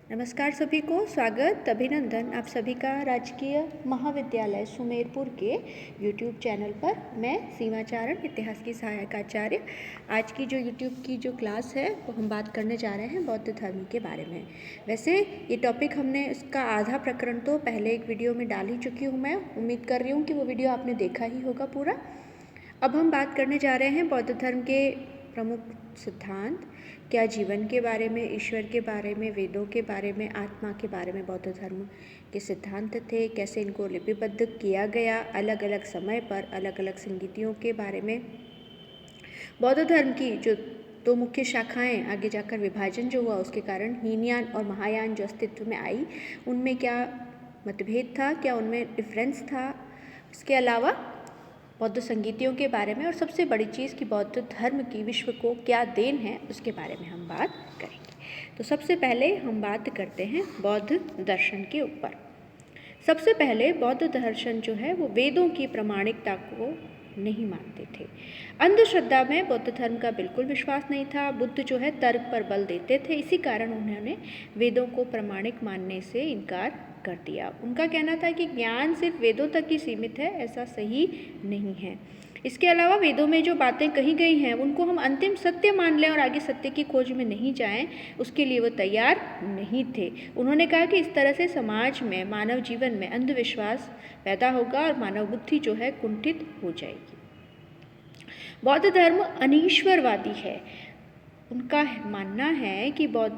नमस्कार सभी को, स्वागत, अभिनंदन आप सभी का राजकीय महाविद्यालय सुमेरपुर के YouTube चैनल पर। मैं सीमाचारण, इतिहास की सहायक आचार्य। आज की जो YouTube की जो क्लास है वो हम बात करने जा रहे हैं बौद्ध धर्म के बारे में। वैसे ये टॉपिक हमने इसका आधा प्रकरण तो पहले एक वीडियो में डाल ही चुकी हूँ। मैं उम्मीद कर रही हूँ कि वो वीडियो आपने देखा ही होगा पूरा। अब हम बात करने जा रहे हैं बौद्ध धर्म के प्रमुख सिद्धांत, क्या जीवन के बारे में, ईश्वर के बारे में, वेदों के बारे में, आत्मा के बारे में बौद्ध धर्म के सिद्धांत थे, कैसे इनको लिपिबद्ध किया गया, अलग अलग समय पर अलग अलग संगीतियों के बारे में, बौद्ध धर्म की जो दो मुख्य शाखाएं आगे जाकर विभाजन जो हुआ उसके कारण हीनयान और महायान जो अस्तित्व में आई, उनमें क्या मतभेद था, क्या उनमें डिफरेंस था, इसके अलावा बौद्ध संगीतियों के बारे में, और सबसे बड़ी चीज़ कि बौद्ध धर्म की विश्व को क्या देन है उसके बारे में हम बात करेंगे। तो सबसे पहले हम बात करते हैं बौद्ध दर्शन के ऊपर। सबसे पहले बौद्ध दर्शन जो है वो वेदों की प्रामाणिकता को नहीं मानते थे। अंधश्रद्धा में बौद्ध धर्म का बिल्कुल विश्वास नहीं था। बुद्ध जो है तर्क पर बल देते थे, इसी कारण उन्होंने वेदों को प्रामाणिक मानने से इनकार कर दिया। उनका कहना था कि ज्ञान सिर्फ वेदों तक ही सीमित है, ऐसा सही नहीं है। इसके अलावा वेदों में जो बातें कही गई हैं उनको हम अंतिम सत्य मान लें और आगे सत्य की खोज में नहीं जाएं, उसके लिए वो तैयार नहीं थे। उन्होंने कहा कि इस तरह से समाज में, मानव जीवन में अंधविश्वास पैदा होगा और मानव बुद्धि जो है कुंठित हो जाएगी। बौद्ध धर्म अनीश्वरवादी है। उनका मानना है कि बौद्ध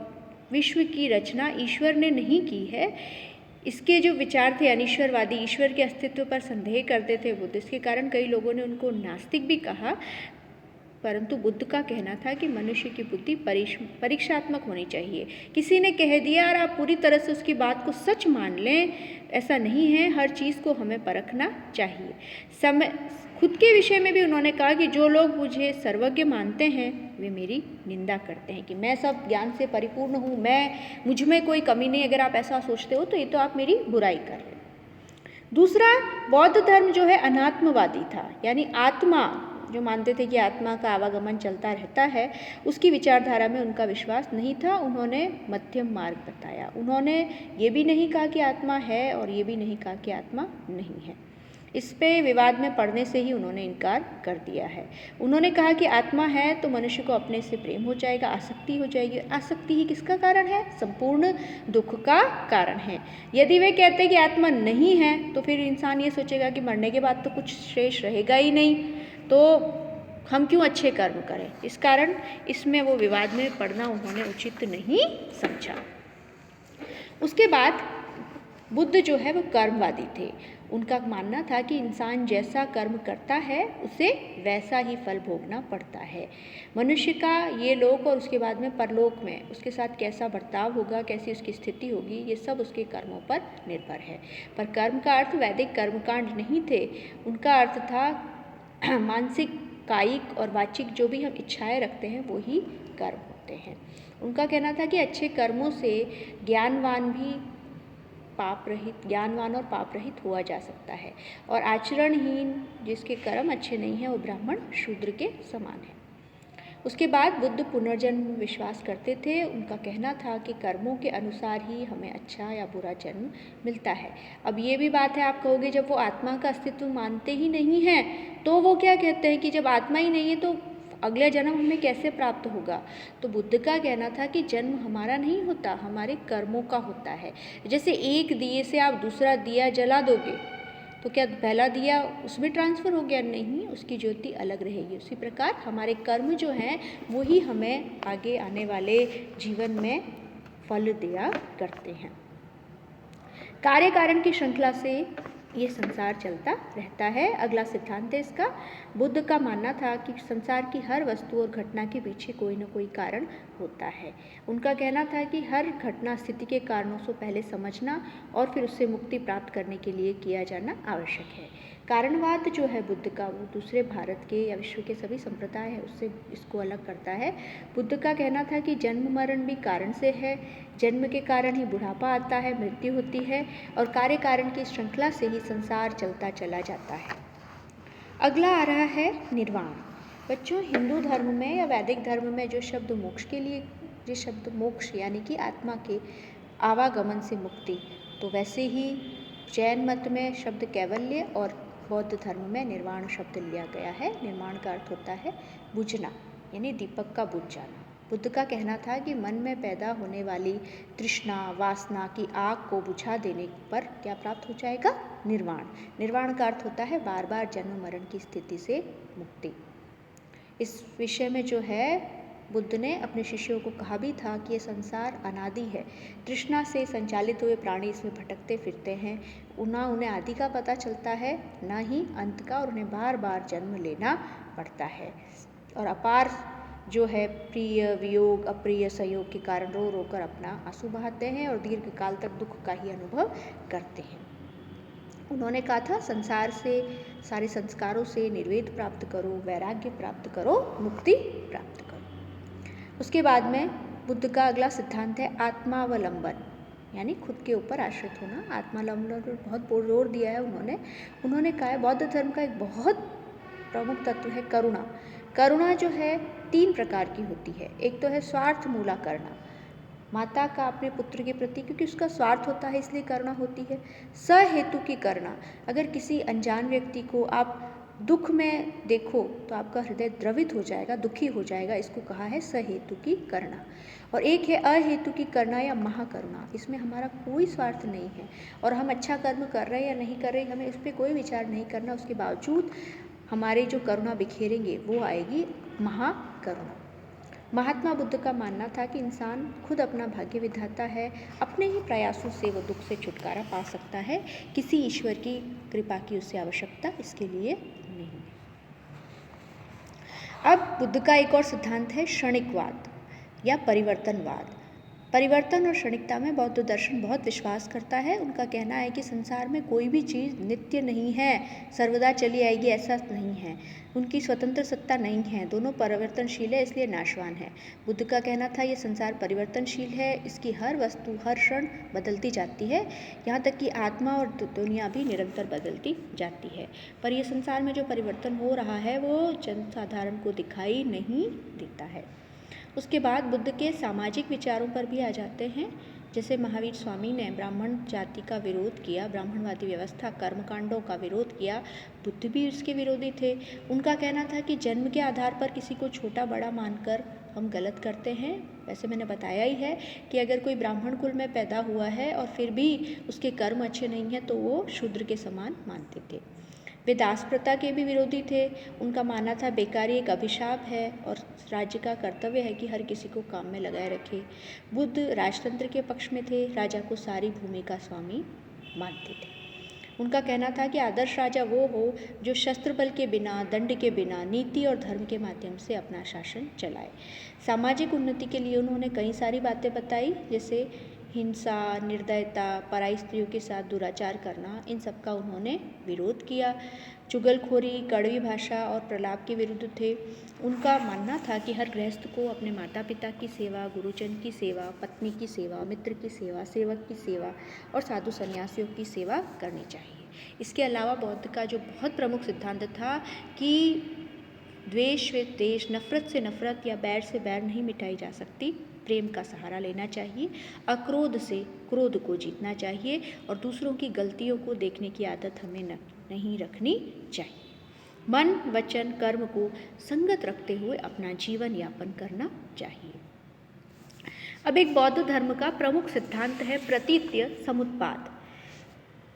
विश्व की रचना ईश्वर ने नहीं की है। इसके जो विचार थे अनीश्वरवादी, ईश्वर के अस्तित्व पर संदेह करते थे बुद्ध, इसके कारण कई लोगों ने उनको नास्तिक भी कहा। परंतु बुद्ध का कहना था कि मनुष्य की बुद्धि परीक्षात्मक होनी चाहिए। किसी ने कह दिया और आप पूरी तरह से उसकी बात को सच मान लें, ऐसा नहीं है। हर चीज़ को हमें परखना चाहिए। समय खुद के विषय में भी उन्होंने कहा कि जो लोग मुझे सर्वज्ञ मानते हैं वे मेरी निंदा करते हैं, कि मैं सब ज्ञान से परिपूर्ण हूँ, मुझ में कोई कमी नहीं। अगर आप ऐसा सोचते हो तो ये तो आप मेरी बुराई कर रहे हो। दूसरा, बौद्ध धर्म जो है अनात्मवादी था, यानी आत्मा जो मानते थे कि आत्मा का आवागमन चलता रहता है, उसकी विचारधारा में उनका विश्वास नहीं था। उन्होंने मध्यम मार्ग बताया। उन्होंने ये भी नहीं कहा कि आत्मा है और ये भी नहीं कहा कि आत्मा नहीं है। इस पे विवाद में पड़ने से ही उन्होंने इनकार कर दिया है। उन्होंने कहा कि आत्मा है तो मनुष्य को अपने से प्रेम हो जाएगा, आसक्ति हो जाएगी। आसक्ति ही किसका कारण है? संपूर्ण दुख का कारण है। यदि वे कहते हैं कि आत्मा नहीं है तो फिर इंसान ये सोचेगा कि मरने के बाद तो कुछ शेष रहेगा ही नहीं, तो हम क्यों अच्छे कर्म करें। इस कारण इसमें वो विवाद में पड़ना उन्होंने उचित नहीं समझा। उसके बाद बुद्ध जो है वो कर्मवादी थे। उनका मानना था कि इंसान जैसा कर्म करता है उसे वैसा ही फल भोगना पड़ता है। मनुष्य का ये लोक और उसके बाद में परलोक में उसके साथ कैसा बर्ताव होगा, कैसी उसकी स्थिति होगी, ये सब उसके कर्मों पर निर्भर है। पर कर्म का अर्थ वैदिक कर्मकांड नहीं थे। उनका अर्थ था मानसिक, कायिक और वाचिक जो भी हम इच्छाएं रखते हैं वो ही कर्म होते हैं। उनका कहना था कि अच्छे कर्मों से ज्ञानवान और पाप रहित हुआ जा सकता है, और आचरणहीन जिसके कर्म अच्छे नहीं हैं वो ब्राह्मण शूद्र के समान है। उसके बाद बुद्ध पुनर्जन्म में विश्वास करते थे। उनका कहना था कि कर्मों के अनुसार ही हमें अच्छा या बुरा जन्म मिलता है। अब ये भी बात है, आप कहोगे जब वो आत्मा का अस्तित्व मानते ही नहीं हैं तो वो क्या कहते हैं कि जब आत्मा ही नहीं है तो अगला जन्म हमें कैसे प्राप्त होगा। तो बुद्ध का कहना था कि जन्म हमारा नहीं होता, हमारे कर्मों का होता है। जैसे एक दिए से आप दूसरा दिया जला दोगे तो क्या पहला दिया उसमें ट्रांसफ़र हो गया? नहीं, उसकी ज्योति अलग रहेगी। उसी प्रकार हमारे कर्म जो हैं वो ही हमें आगे आने वाले जीवन में फल दिया करते हैं। कार्य कारण की श्रृंखला से ये संसार चलता रहता है। अगला सिद्धांत है इसका। बुद्ध का मानना था कि संसार की हर वस्तु और घटना के पीछे कोई न कोई कारण होता है। उनका कहना था कि हर घटना स्थिति के कारणों से पहले समझना और फिर उससे मुक्ति प्राप्त करने के लिए किया जाना आवश्यक है। कारणवाद जो है बुद्ध का, वो दूसरे भारत के या विश्व के सभी संप्रदाय है उससे इसको अलग करता है। बुद्ध का कहना था कि जन्म मरण भी कारण से है, जन्म के कारण ही बुढ़ापा आता है, मृत्यु होती है, और कार्य कारण की श्रृंखला से ही संसार चलता चला जाता है। अगला आ रहा है निर्वाण। बच्चों, हिंदू धर्म में या वैदिक धर्म में जो शब्द मोक्ष के लिए, जो शब्द मोक्ष यानी कि आत्मा के आवागमन से मुक्ति। तो वैसे ही जैन मत में शब्द कैवल्य और बौद्ध धर्म में निर्वाण शब्द लिया गया है। निर्वाण का अर्थ होता है बुझना, यानी दीपक का बुझ जाना। बुद्ध का कहना था कि मन में पैदा होने वाली तृष्णा वासना की आग को बुझा देने पर क्या प्राप्त हो जाएगा? निर्वाण। निर्वाण का अर्थ होता है बार बार जन्म मरण की स्थिति से मुक्ति। इस विषय में जो है बुद्ध ने अपने शिष्यों को कहा भी था कि ये संसार अनादि है, तृष्णा से संचालित हुए प्राणी इसमें भटकते फिरते हैं, ना उन्हें आदि का पता चलता है ना ही अंत का, और उन्हें बार बार जन्म लेना पड़ता है। और अपार जो है प्रिय वियोग अप्रिय संयोग के कारण रो रो कर अपना आंसू बहाते हैं और दीर्घ काल तक दुख का ही अनुभव करते हैं। उन्होंने कहा था संसार से, सारे संस्कारों से निर्वेद प्राप्त करो, वैराग्य प्राप्त करो, मुक्ति प्राप्त करो। उसके बाद में बुद्ध का अगला सिद्धांत है आत्मावलंबन, यानी खुद के ऊपर आश्रित होना। आत्मावलंबन पर बहुत जोर दिया है उन्होंने कहा है बौद्ध धर्म का एक बहुत प्रमुख तत्व है करुणा। करुणा जो है 3 प्रकार की होती है। एक तो है स्वार्थ मूला करुणा, माता का अपने पुत्र के प्रति, क्योंकि उसका स्वार्थ होता है इसलिए करुणा होती है। सहेतु की करुणा, अगर किसी अनजान व्यक्ति को आप दुख में देखो तो आपका हृदय द्रवित हो जाएगा, दुखी हो जाएगा, इसको कहा है सहेतु की करुणा। और एक है अहेतु की करुणा या महाकरुणा, इसमें हमारा कोई स्वार्थ नहीं है और हम अच्छा कर्म कर रहे हैं या नहीं कर रहे, हमें इस पर कोई विचार नहीं करना, उसके बावजूद हमारे जो करुणा बिखेरेंगे वो आएगी महाकरुणा। महात्मा बुद्ध का मानना था कि इंसान खुद अपना भाग्य विधाता है, अपने ही प्रयासों से वो दुख से छुटकारा पा सकता है, किसी ईश्वर की कृपा की उसे आवश्यकता इसके लिए नहीं। अब बुद्ध का एक और सिद्धांत है क्षणिकवाद या परिवर्तनवाद। परिवर्तन और क्षणिकता में बौद्ध दर्शन बहुत विश्वास करता है। उनका कहना है कि संसार में कोई भी चीज़ नित्य नहीं है, सर्वदा चली आएगी ऐसा नहीं है, उनकी स्वतंत्र सत्ता नहीं है, दोनों परिवर्तनशील है इसलिए नाशवान है। बुद्ध का कहना था ये संसार परिवर्तनशील है, इसकी हर वस्तु हर क्षण बदलती जाती है, यहाँ तक कि आत्मा और दुनिया भी निरंतर बदलती जाती है। पर यह संसार में जो परिवर्तन हो रहा है वो जनसाधारण को दिखाई नहीं देता है। उसके बाद बुद्ध के सामाजिक विचारों पर भी आ जाते हैं। जैसे महावीर स्वामी ने ब्राह्मण जाति का विरोध किया, ब्राह्मणवादी व्यवस्था कर्मकांडों का विरोध किया, बुद्ध भी उसके विरोधी थे। उनका कहना था कि जन्म के आधार पर किसी को छोटा बड़ा मानकर हम गलत करते हैं। वैसे मैंने बताया ही है कि अगर कोई ब्राह्मण कुल में पैदा हुआ है और फिर भी उसके कर्म अच्छे नहीं हैं तो वो शूद्र के समान मानते थे। वे दास प्रथा के भी विरोधी थे। उनका मानना था बेकारी एक अभिशाप है और राज्य का कर्तव्य है कि हर किसी को काम में लगाए रखे। बुद्ध राजतंत्र के पक्ष में थे, राजा को सारी भूमि का स्वामी मानते थे। उनका कहना था कि आदर्श राजा वो हो जो शस्त्र बल के बिना, दंड के बिना, नीति और धर्म के माध्यम से अपना शासन चलाए। सामाजिक उन्नति के लिए उन्होंने कई सारी बातें बताई, जैसे हिंसा, निर्दयता, पराई स्त्रियों के साथ दुराचार करना, इन सब का उन्होंने विरोध किया। चुगलखोरी, कड़वी भाषा और प्रलाप के विरुद्ध थे। उनका मानना था कि हर गृहस्थ को अपने माता पिता की सेवा, गुरुजन की सेवा, पत्नी की सेवा, मित्र की सेवा, सेवक की सेवा और साधु सन्यासियों की सेवा करनी चाहिए। इसके अलावा बौद्ध का जो बहुत प्रमुख सिद्धांत था कि द्वेष से द्वेष, नफरत से नफरत या बैर से बैर नहीं मिटाई जा सकती, प्रेम का सहारा लेना चाहिए, अक्रोध से क्रोध को जीतना चाहिए और दूसरों की गलतियों को देखने की आदत हमें नहीं रखनी चाहिए। मन, वचन, कर्म को संगत रखते हुए अपना जीवन यापन करना चाहिए। अब एक बौद्ध धर्म का प्रमुख सिद्धांत है प्रतीत्य समुत्पाद।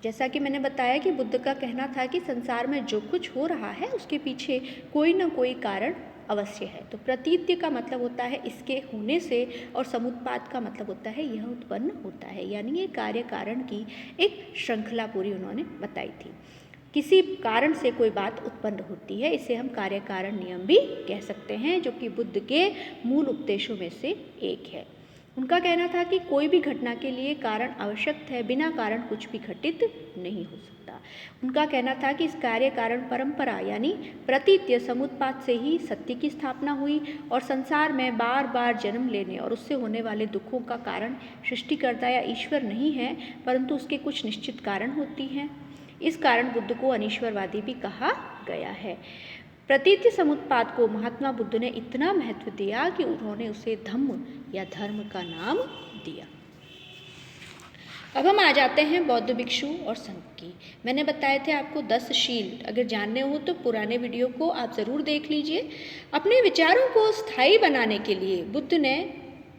जैसा कि मैंने बताया कि बुद्ध का कहना था कि संसार में जो कुछ हो रहा है उसके पीछे कोई न कोई कारण अवश्य है। तो प्रतीत्य का मतलब होता है इसके होने से और समुत्पाद का मतलब होता है यह उत्पन्न होता है, यानी ये कार्य कारण की एक श्रृंखला पूरी उन्होंने बताई थी। किसी कारण से कोई बात उत्पन्न होती है, इसे हम कार्य कारण नियम भी कह सकते हैं, जो कि बुद्ध के मूल उपदेशों में से एक है। उनका कहना था कि कोई भी घटना के लिए कारण आवश्यक है, बिना कारण कुछ भी घटित नहीं हो सकता। उनका कहना था कि इस कार्य कारण परंपरा यानी प्रतीत्य समुत्पाद से ही सत्य की स्थापना हुई और संसार में बार बार जन्म लेने और उससे होने वाले दुखों का कारण सृष्टिकर्ता या ईश्वर नहीं है, परंतु उसके कुछ निश्चित कारण होती हैं। इस कारण बुद्ध को अनीश्वरवादी भी कहा गया है। प्रतीत्य समुत्पाद को महात्मा बुद्ध ने इतना महत्व दिया कि उन्होंने उसे धम्म या धर्म का नाम दिया। अब हम आ जाते हैं बौद्ध भिक्षु और संघ की। मैंने बताए थे आपको 10 शील, अगर जानने हो तो पुराने वीडियो को आप ज़रूर देख लीजिए। अपने विचारों को स्थायी बनाने के लिए बुद्ध ने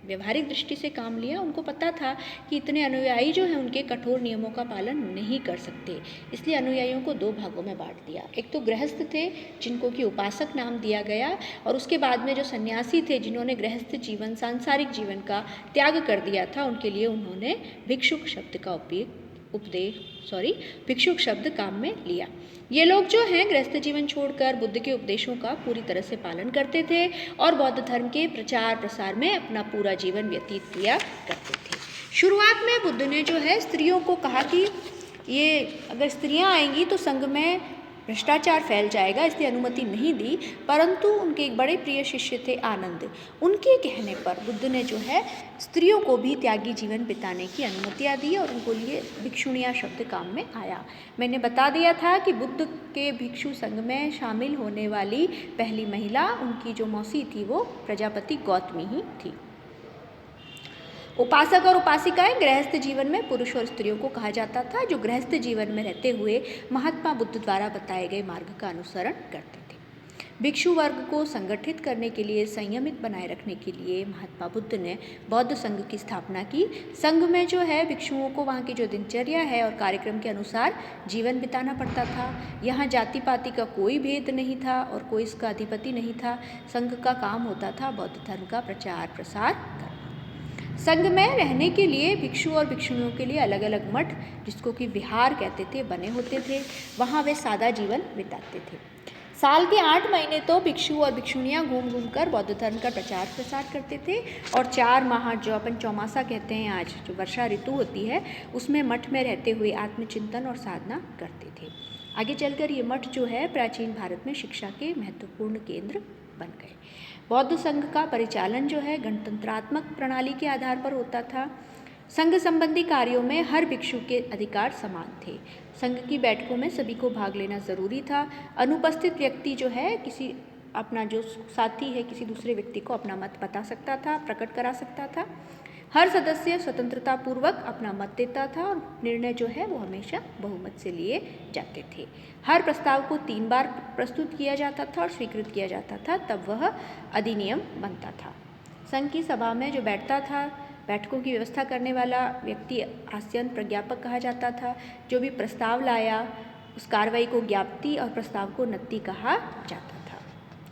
व्यवहारिक दृष्टि से काम लिया। उनको पता था कि इतने अनुयायी जो हैं उनके कठोर नियमों का पालन नहीं कर सकते, इसलिए अनुयायियों को 2 भागों में बांट दिया। एक तो गृहस्थ थे जिनको कि उपासक नाम दिया गया, और उसके बाद में जो सन्यासी थे जिन्होंने गृहस्थ जीवन, सांसारिक जीवन का त्याग कर दिया था, उनके लिए उन्होंने भिक्षुक शब्द का भिक्षुक शब्द काम में लिया। ये लोग जो हैं गृहस्थ जीवन छोड़कर बुद्ध के उपदेशों का पूरी तरह से पालन करते थे और बौद्ध धर्म के प्रचार प्रसार में अपना पूरा जीवन व्यतीत किया करते थे। शुरुआत में बुद्ध ने जो है स्त्रियों को कहा कि ये अगर स्त्रियां आएंगी तो संघ में भ्रष्टाचार फैल जाएगा, इसलिए अनुमति नहीं दी। परंतु उनके एक बड़े प्रिय शिष्य थे आनंद, उनके कहने पर बुद्ध ने जो है स्त्रियों को भी त्यागी जीवन बिताने की अनुमतियाँ दी और उनको लिए भिक्षुणिया शब्द काम में आया। मैंने बता दिया था कि बुद्ध के भिक्षु संघ में शामिल होने वाली पहली महिला, उनकी जो मौसी थी वो प्रजापति गौतमी ही थी। उपासक और उपासिकाएं गृहस्थ जीवन में पुरुष और स्त्रियों को कहा जाता था, जो गृहस्थ जीवन में रहते हुए महात्मा बुद्ध द्वारा बताए गए मार्ग का अनुसरण करते थे। भिक्षु वर्ग को संगठित करने के लिए, संयमित बनाए रखने के लिए महात्मा बुद्ध ने बौद्ध संघ की स्थापना की। संघ में जो है भिक्षुओं को वहाँ की जो दिनचर्या है और कार्यक्रम के अनुसार जीवन बिताना पड़ता था। यहाँ जाति पाति का कोई भेद नहीं था और कोई इसका अधिपति नहीं था। संघ का काम होता था बौद्ध धर्म का प्रचार प्रसार करना। संघ में रहने के लिए भिक्षु और भिक्षुणियों के लिए अलग अलग मठ, जिसको कि विहार कहते थे, बने होते थे। वहाँ वे सादा जीवन बिताते थे। साल के 8 महीने तो भिक्षु और भिक्षुणियाँ घूम घूम कर बौद्ध धर्म का प्रचार प्रसार करते थे, और 4 माह जो अपन चौमासा कहते हैं आज, जो वर्षा ऋतु होती है, उसमें मठ में रहते हुए आत्मचिंतन और साधना करते थे। आगे चलकर ये मठ जो है प्राचीन भारत में शिक्षा के महत्वपूर्ण केंद्र बन गए। बौद्ध संघ का परिचालन जो है गणतंत्रात्मक प्रणाली के आधार पर होता था। संघ संबंधी कार्यों में हर भिक्षु के अधिकार समान थे। संघ की बैठकों में सभी को भाग लेना जरूरी था। अनुपस्थित व्यक्ति जो है किसी अपना जो साथी है किसी दूसरे व्यक्ति को अपना मत बता सकता था, प्रकट करा सकता था। हर सदस्य स्वतंत्रता पूर्वक अपना मत देता था और निर्णय जो है वो हमेशा बहुमत से लिए जाते थे। हर प्रस्ताव को 3 बार प्रस्तुत किया जाता था और स्वीकृत किया जाता था, तब वह अधिनियम बनता था। संघ की सभा में जो बैठता था, बैठकों की व्यवस्था करने वाला व्यक्ति आस्यन प्रज्ञापक कहा जाता था। जो भी प्रस्ताव लाया उस कार्रवाई को ज्ञाप्ति और प्रस्ताव को नत्ति कहा जाता था।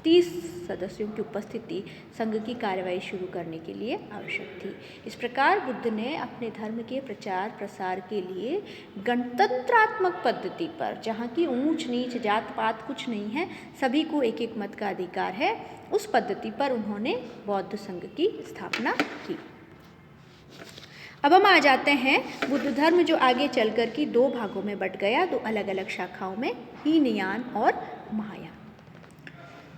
30 सदस्यों की उपस्थिति संघ की कार्यवाही शुरू करने के लिए आवश्यक थी। इस प्रकार बुद्ध ने अपने धर्म के प्रचार प्रसार के लिए गणतंत्रात्मक पद्धति पर, जहाँ की ऊंच नीच जात पात कुछ नहीं है, सभी को एक एक मत का अधिकार है, उस पद्धति पर उन्होंने बौद्ध संघ की स्थापना की। अब हम आ जाते हैं बुद्ध धर्म जो आगे चलकर की 2 भागों में बट गया, 2 अलग अलग शाखाओं में, हीनयान और महायान।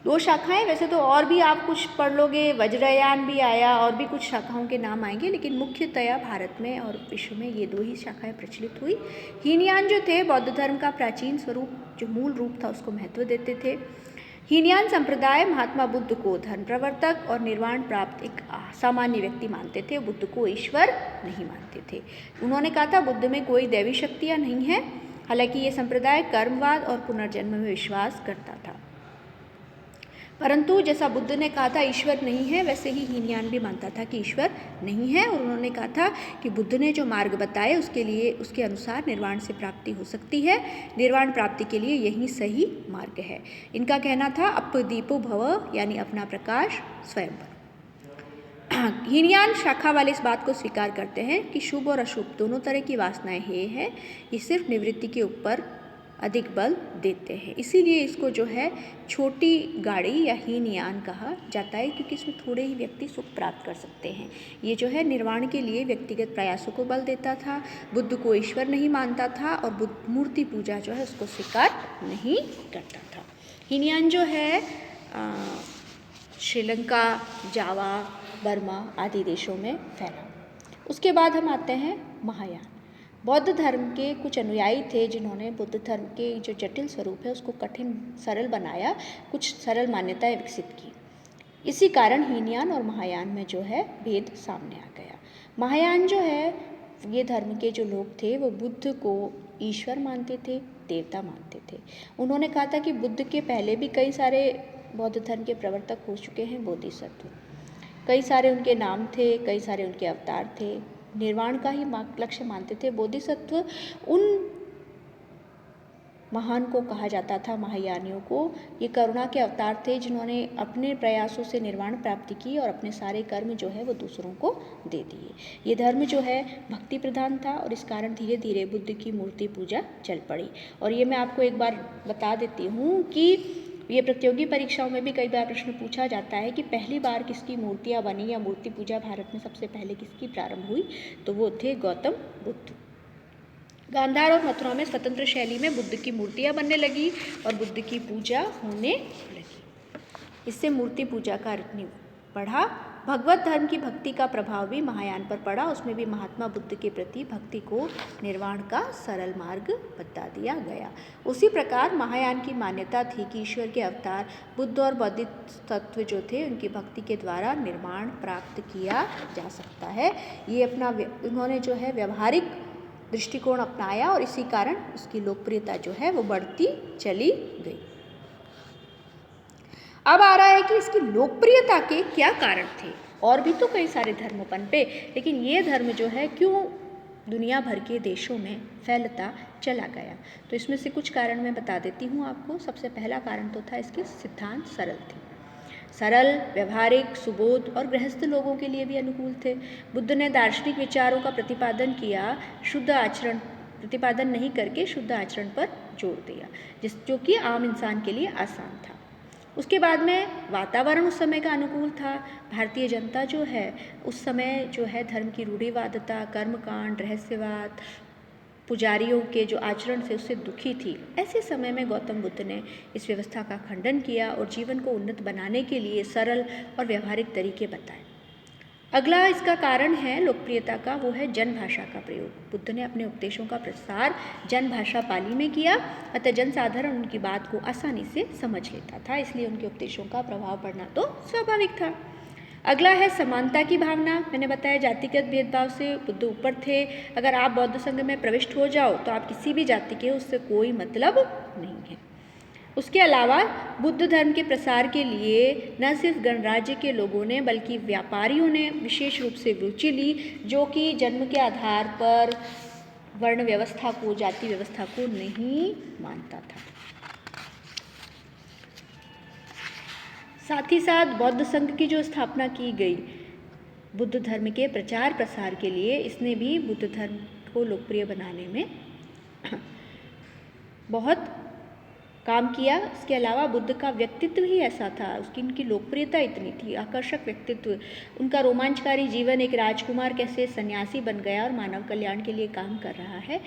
2 शाखाएं, वैसे तो और भी आप कुछ पढ़ लोगे, वज्रयान भी आया और भी कुछ शाखाओं के नाम आएंगे, लेकिन मुख्यतया भारत में और विश्व में ये 2 ही शाखाएं प्रचलित हुई। हीनयान जो थे बौद्ध धर्म का प्राचीन स्वरूप, जो मूल रूप था, उसको महत्व देते थे। हीनयान संप्रदाय महात्मा बुद्ध को धर्म प्रवर्तक और निर्वाण प्राप्त एक सामान्य व्यक्ति मानते थे, बुद्ध को ईश्वर नहीं मानते थे। उन्होंने कहा था बुद्ध में कोई दैवी शक्तियाँ नहीं हैं। हालांकि ये संप्रदाय कर्मवाद और पुनर्जन्म में विश्वास करता था, परंतु जैसा बुद्ध ने कहा था ईश्वर नहीं है, वैसे ही हीनयान भी मानता था कि ईश्वर नहीं है। और उन्होंने कहा था कि बुद्ध ने जो मार्ग बताए उसके लिए, उसके अनुसार निर्वाण से प्राप्ति हो सकती है। निर्वाण प्राप्ति के लिए यही सही मार्ग है। इनका कहना था अपदीपो भव, यानी अपना प्रकाश स्वयं पर। हीनयान शाखा वाले इस बात को स्वीकार करते हैं कि शुभ और अशुभ दोनों तरह की वासनाएं हैं, ये सिर्फ निवृत्ति के ऊपर अधिक बल देते हैं। इसीलिए इसको जो है छोटी गाड़ी या हीनयान कहा जाता है, क्योंकि इसमें थोड़े ही व्यक्ति सुख प्राप्त कर सकते हैं। ये जो है निर्वाण के लिए व्यक्तिगत प्रयासों को बल देता था, बुद्ध को ईश्वर नहीं मानता था और बुद्ध मूर्ति पूजा जो है उसको स्वीकार नहीं करता था। हीनयान जो है श्रीलंका, जावा, बर्मा आदि देशों में फैला। उसके बाद हम आते हैं महायान। बौद्ध धर्म के कुछ अनुयायी थे जिन्होंने बुद्ध धर्म के जो जटिल स्वरूप है उसको कठिन सरल बनाया, कुछ सरल मान्यताएं विकसित की। इसी कारण हीनयान और महायान में जो है भेद सामने आ गया। महायान जो है ये धर्म के जो लोग थे वो बुद्ध को ईश्वर मानते थे, देवता मानते थे। उन्होंने कहा था कि बुद्ध के पहले भी कई सारे बौद्ध धर्म के प्रवर्तक हो चुके हैं बोधिसत्व। कई सारे उनके नाम थे, कई सारे उनके अवतार थे, निर्वाण का ही लक्ष्य मानते थे। बोधिसत्व उन महान को कहा जाता था, महायानियों को। ये करुणा के अवतार थे जिन्होंने अपने प्रयासों से निर्वाण प्राप्ति की और अपने सारे कर्म जो है वो दूसरों को दे दिए। ये धर्म जो है भक्ति प्रधान था और इस कारण धीरे धीरे बुद्ध की मूर्ति पूजा चल पड़ी। और ये मैं आपको एक बार बता देती हूँ कि ये प्रतियोगी परीक्षाओं में भी कई बार प्रश्न पूछा जाता है कि पहली बार किसकी मूर्तियाँ बनी या मूर्ति पूजा भारत में सबसे पहले किसकी प्रारंभ हुई, तो वो थे गौतम बुद्ध। गांधार और मथुरा में स्वतंत्र शैली में बुद्ध की मूर्तियाँ बनने लगी और बुद्ध की पूजा होने लगी। इससे मूर्ति पूजा का रीति बढ़ा। भगवत धर्म की भक्ति का प्रभाव भी महायान पर पड़ा। उसमें भी महात्मा बुद्ध के प्रति भक्ति को निर्वाण का सरल मार्ग बता दिया गया। उसी प्रकार महायान की मान्यता थी कि ईश्वर के अवतार बुद्ध और बौद्धिक तत्व जो थे उनकी भक्ति के द्वारा निर्वाण प्राप्त किया जा सकता है। ये अपना उन्होंने जो है व्यवहारिक दृष्टिकोण अपनाया और इसी कारण उसकी लोकप्रियता जो है वो बढ़ती चली गई। अब आ रहा है कि इसकी लोकप्रियता के क्या कारण थे। और भी तो कई सारे धर्म पनपे, लेकिन ये धर्म जो है क्यों दुनिया भर के देशों में फैलता चला गया, तो इसमें से कुछ कारण मैं बता देती हूँ आपको। सबसे पहला कारण तो था इसके सिद्धांत सरल थे, सरल, व्यवहारिक, सुबोध और गृहस्थ लोगों के लिए भी अनुकूल थे। बुद्ध ने दार्शनिक विचारों का प्रतिपादन किया, शुद्ध आचरण प्रतिपादन नहीं करके शुद्ध आचरण पर जोर दिया, जो कि आम इंसान के लिए आसान था। उसके बाद में वातावरण उस समय का अनुकूल था। भारतीय जनता जो है उस समय जो है धर्म की रूढ़िवादिता, कर्मकांड, रहस्यवाद, पुजारियों के जो आचरण से उससे दुखी थी। ऐसे समय में गौतम बुद्ध ने इस व्यवस्था का खंडन किया और जीवन को उन्नत बनाने के लिए सरल और व्यवहारिक तरीके बताए। अगला इसका कारण है लोकप्रियता का, वो है जन भाषा का प्रयोग। बुद्ध ने अपने उपदेशों का प्रसार जन भाषा पाली में किया, अतः जनसाधारण उनकी बात को आसानी से समझ लेता था, इसलिए उनके उपदेशों का प्रभाव पड़ना तो स्वाभाविक था। अगला है समानता की भावना। मैंने बताया जातिगत भेदभाव से बुद्ध ऊपर थे। अगर आप बौद्ध संघ में प्रविष्ट हो जाओ तो आप किसी भी जाति के, उससे कोई मतलब नहीं है। उसके अलावा बुद्ध धर्म के प्रसार के लिए न सिर्फ गणराज्य के लोगों ने बल्कि व्यापारियों ने विशेष रूप से रुचि ली, जो कि जन्म के आधार पर वर्ण व्यवस्था को, जाति व्यवस्था को नहीं मानता था। साथ ही साथ बौद्ध संघ की जो स्थापना की गई बुद्ध धर्म के प्रचार प्रसार के लिए, इसने भी बुद्ध धर्म को लोकप्रिय बनाने में बहुत काम किया। इसके अलावा बुद्ध का व्यक्तित्व ही ऐसा था, उनकी लोकप्रियता इतनी थी, आकर्षक व्यक्तित्व, उनका रोमांचकारी जीवन, एक राजकुमार कैसे सन्यासी बन गया और मानव कल्याण के लिए काम कर रहा है।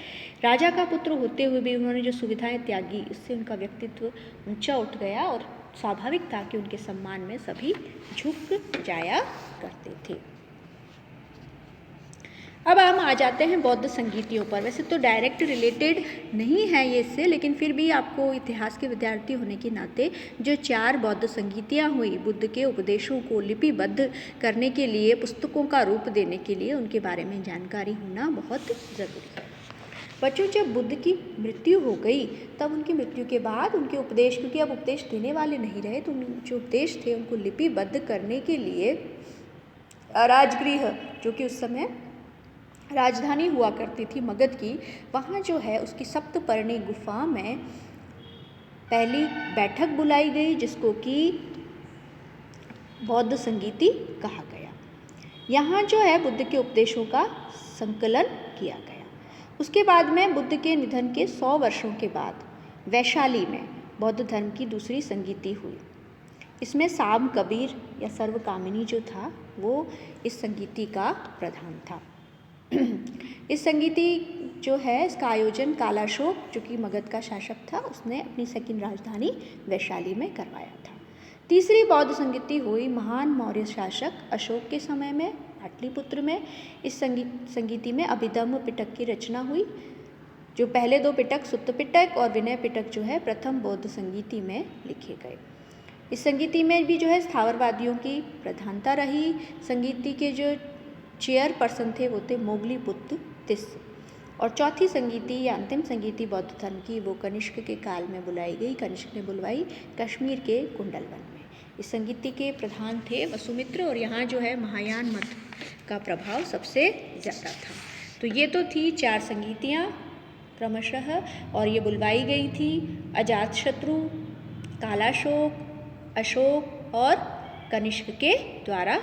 राजा का पुत्र होते हुए भी उन्होंने जो सुविधाएं त्यागी, इससे उनका व्यक्तित्व ऊंचा उठ गया और स्वाभाविक था कि उनके सम्मान में सभी झुक जाया करते थे। अब हम आ जाते हैं बौद्ध संगीतियों पर। वैसे तो डायरेक्ट रिलेटेड नहीं है ये इससे, लेकिन फिर भी आपको इतिहास के विद्यार्थी होने के नाते जो 4 बौद्ध संगीतियाँ हुई, बुद्ध के उपदेशों को लिपिबद्ध करने के लिए, पुस्तकों का रूप देने के लिए, उनके बारे में जानकारी होना बहुत ज़रूरी है। बच्चों, जब बुद्ध की मृत्यु हो गई तब उनकी मृत्यु के बाद उनके उपदेश, क्योंकि अब उपदेश देने वाले नहीं रहे, तो जो उपदेश थे उनको लिपिबद्ध करने के लिए राजगृह, जो कि उस समय राजधानी हुआ करती थी मगध की, वहाँ जो है उसकी सप्तपर्णी गुफा में पहली बैठक बुलाई गई, जिसको कि बौद्ध संगीति कहा गया। यहाँ जो है बुद्ध के उपदेशों का संकलन किया गया। उसके बाद में बुद्ध के निधन के 100 वर्षों के बाद वैशाली में बौद्ध धर्म की दूसरी संगीति हुई। इसमें साम कबीर या सर्वकामिनी जो था वो इस संगीति का प्रधान था। इस संगीति जो है इसका आयोजन कालाशोक, जो कि मगध का शासक था, उसने अपनी सेकंड राजधानी वैशाली में करवाया था। तीसरी बौद्ध संगीति हुई महान मौर्य शासक अशोक के समय में पाटलिपुत्र में। इस संगीति में अभिधम्म पिटक की रचना हुई। जो पहले 2 पिटक सुत्त पिटक और विनय पिटक जो है प्रथम बौद्ध संगीति में लिखे गए। इस संगीति में भी जो है स्थावरवादियों की प्रधानता रही। संगीति के जो चेयर पर्सन थे वो थे मोगली बुद्ध तिस। और चौथी संगीति या अंतिम संगीति बौद्ध धर्म की वो कनिष्क के काल में बुलाई गई। कनिष्क ने बुलवाई कश्मीर के कुंडलवन में। इस संगीति के प्रधान थे वसुमित्र और यहाँ जो है महायान मत का प्रभाव सबसे ज़्यादा था। तो ये तो थी 4 संगीतियाँ क्रमशः, और ये बुलवाई गई थी अजातशत्रु, कालाशोक, अशोक और कनिष्क के द्वारा।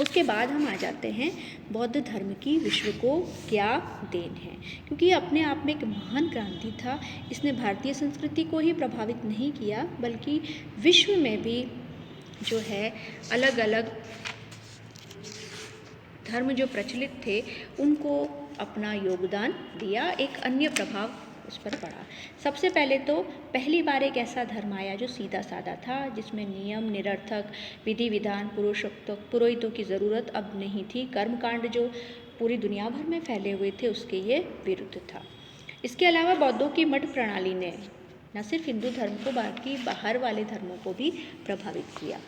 उसके बाद हम आ जाते हैं बौद्ध धर्म की विश्व को क्या देन है, क्योंकि ये अपने आप में एक महान क्रांति था। इसने भारतीय संस्कृति को ही प्रभावित नहीं किया बल्कि विश्व में भी जो है अलग अलग धर्म जो प्रचलित थे उनको अपना योगदान दिया, एक अन्य प्रभाव उस पर पड़ा। सबसे पहले तो पहली बार एक ऐसा धर्म आया जो सीधा साधा था, जिसमें नियम, निरर्थक विधि विधान, पुरोहितों की ज़रूरत अब नहीं थी। कर्मकांड जो पूरी दुनिया भर में फैले हुए थे उसके ये विरुद्ध था। इसके अलावा बौद्धों की मठ प्रणाली ने न सिर्फ हिंदू धर्म को बल्कि बाहर वाले धर्मों को भी प्रभावित किया।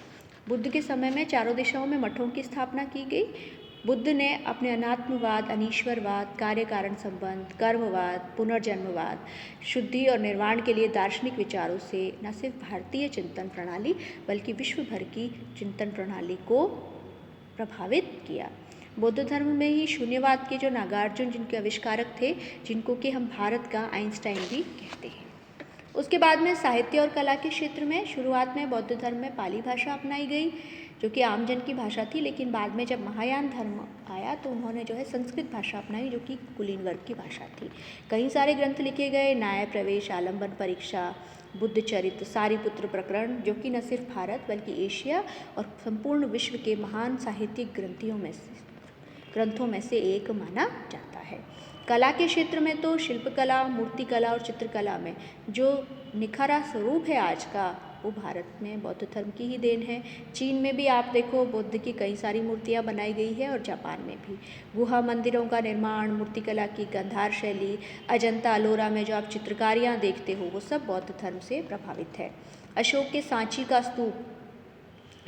बुद्ध के समय में चारों दिशाओं में मठों की स्थापना की गई। बुद्ध ने अपने अनात्मवाद, अनीश्वरवाद, कार्य कारण संबंध, कर्मवाद, पुनर्जन्मवाद, शुद्धि और निर्वाण के लिए दार्शनिक विचारों से न सिर्फ भारतीय चिंतन प्रणाली बल्कि विश्व भर की चिंतन प्रणाली को प्रभावित किया। बौद्ध धर्म में ही शून्यवाद के जो नागार्जुन जिनके आविष्कारक थे, जिनको कि हम भारत का आइंस्टाइन भी कहते हैं। उसके बाद में साहित्य और कला के क्षेत्र में शुरुआत में बौद्ध धर्म में पाली भाषा अपनाई गई, जो कि आम जन की भाषा थी, लेकिन बाद में जब महायान धर्म आया तो उन्होंने जो है संस्कृत भाषा अपनाई, जो कि कुलीन वर्ग की भाषा थी। कई सारे ग्रंथ लिखे गए, न्याय, प्रवेश, आलंबन परीक्षा, बुद्ध चरित्र, सारिपुत्र प्रकरण, जो कि न सिर्फ भारत बल्कि एशिया और संपूर्ण विश्व के महान साहित्यिक ग्रंथों में से एक माना जाता है। कला के क्षेत्र में तो शिल्पकला, मूर्तिकला और चित्रकला में जो निखरा स्वरूप है आज का, वो भारत में बौद्ध धर्म की ही देन है। चीन में भी आप देखो बुद्ध की कई सारी मूर्तियाँ बनाई गई है, और जापान में भी गुहा मंदिरों का निर्माण, मूर्तिकला की गांधार शैली, अजंता अलोरा में जो आप चित्रकारियाँ देखते हो वो सब बौद्ध धर्म से प्रभावित है। अशोक के सांची का स्तूप,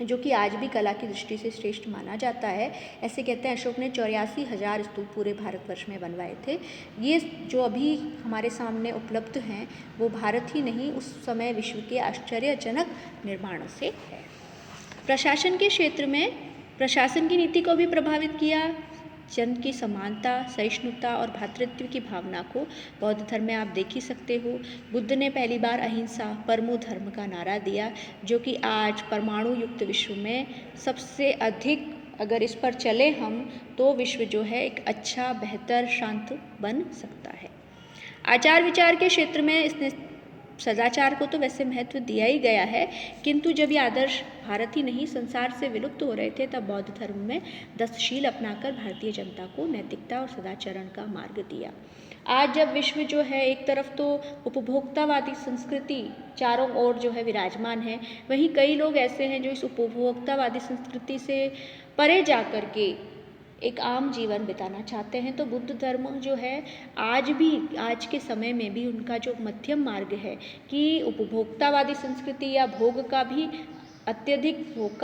जो कि आज भी कला की दृष्टि से श्रेष्ठ माना जाता है। ऐसे कहते हैं अशोक ने 84,000 स्तूप पूरे भारतवर्ष में बनवाए थे। ये जो अभी हमारे सामने उपलब्ध हैं वो भारत ही नहीं, उस समय विश्व के आश्चर्यजनक निर्माणों से है। प्रशासन के क्षेत्र में प्रशासन की नीति को भी प्रभावित किया। जन की समानता, सहिष्णुता और भ्रातृत्व की भावना को बौद्ध धर्म में आप देख ही सकते हो। बुद्ध ने पहली बार अहिंसा, परमो धर्म का नारा दिया, जो कि आज परमाणु युक्त विश्व में सबसे अधिक, अगर इस पर चले हम तो विश्व जो है एक अच्छा, बेहतर, शांत बन सकता है। आचार विचार के क्षेत्र में इसने सदाचार को तो वैसे महत्व दिया ही गया है, किंतु जब ये आदर्श भारत ही नहीं संसार से विलुप्त हो रहे थे तब बौद्ध धर्म में दस्तशील अपनाकर भारतीय जनता को नैतिकता और सदाचरण का मार्ग दिया। आज जब विश्व जो है एक तरफ तो उपभोक्तावादी संस्कृति चारों ओर जो है विराजमान है, वहीं कई लोग ऐसे हैं जो इस उपभोक्तावादी संस्कृति से परे जा कर के एक आम जीवन बिताना चाहते हैं। तो बुद्ध धर्म जो है आज के समय में भी उनका जो मध्यम मार्ग है कि उपभोक्तावादी संस्कृति या भोग का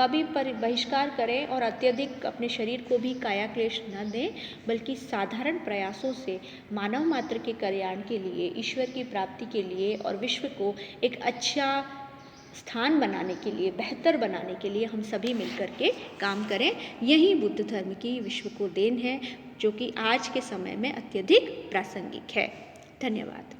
भी बहिष्कार करें और अत्यधिक अपने शरीर को भी काया क्लेश न दें, बल्कि साधारण प्रयासों से मानव मात्र के कल्याण के लिए, ईश्वर की प्राप्ति के लिए और विश्व को एक अच्छा स्थान बनाने के लिए, बेहतर बनाने के लिए हम सभी मिलकर के काम करें। यही बुद्ध धर्म की विश्व को देन है, जो कि आज के समय में अत्यधिक प्रासंगिक है। धन्यवाद।